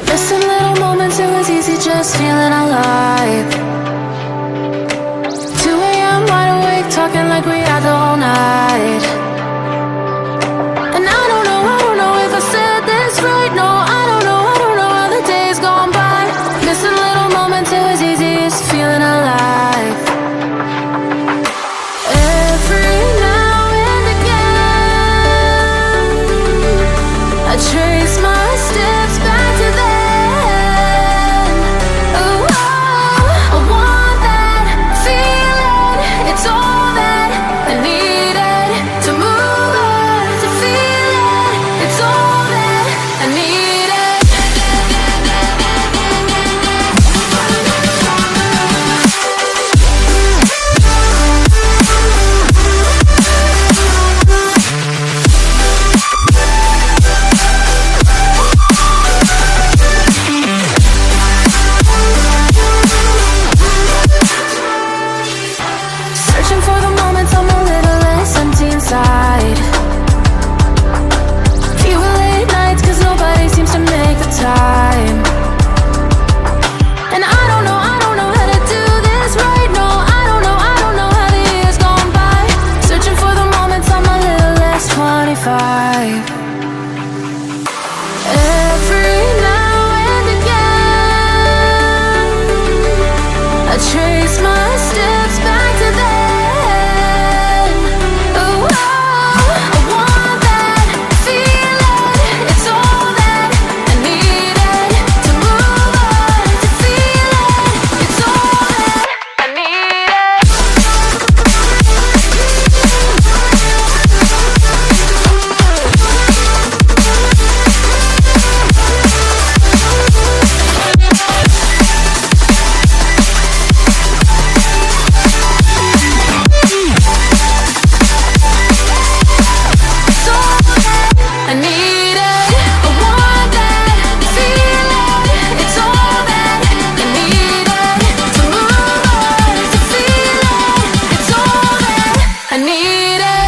Missing little moments, it was easy just feeling alive. 2 a.m. wide awake, talking like we had the whole night. And I don't know if I said this right. No, I don't know how the days gone by. Missing little moments, it was easy just feeling alive. Every now and again, I trace my steps back to then. Oh, I want that feeling. It's all that I needed to move on, to feel it. It's all that I needed. Searching for the moments I'm a little less empty inside. Fewer late nights, cause nobody seems to make the time. And I don't know how to do this right. No, I don't know how the years gone by. Searching for the moments I'm a little less 25. Every now and again, I trace my steps back to then. Oh, I want that feeling. It's all that I needed to move on, to feel it. It's all that I needed. It's all that I needed. I want that feeling. It's all that I needed to move on, to feel it. It's all that I needed.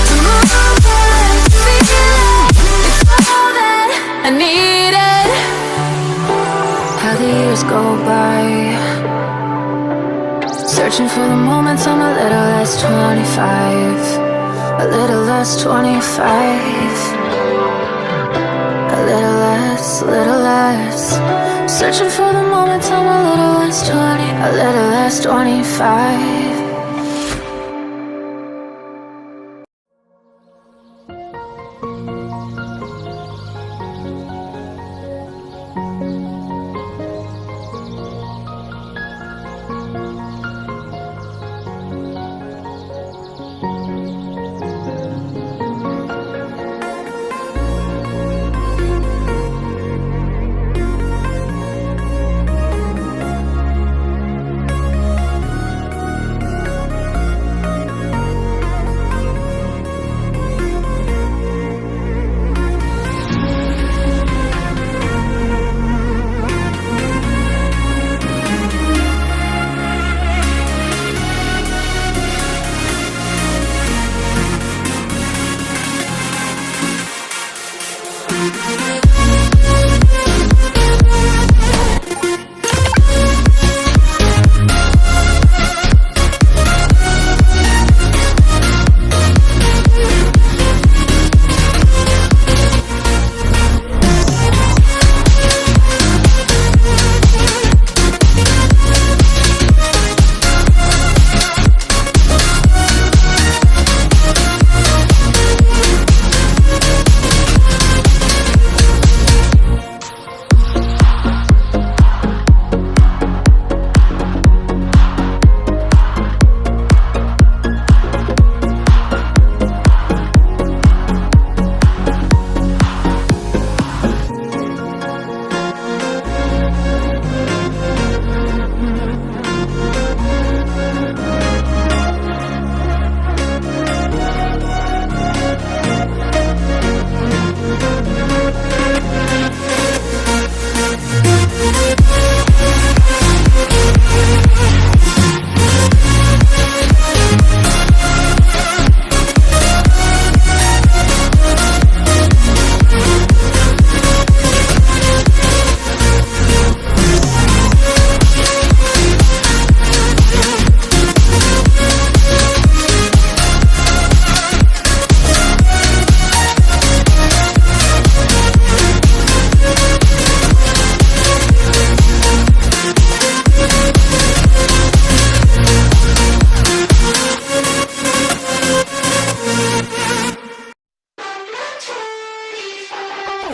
To move on, to feel it. It's all that I needed. How the years go by, searching for the moments I'm a little less 25. A little less 25. A little less. Searching for the moments I'm a little less 20. A little less 25.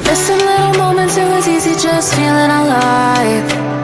Missing little moments, it was easy just feeling alive.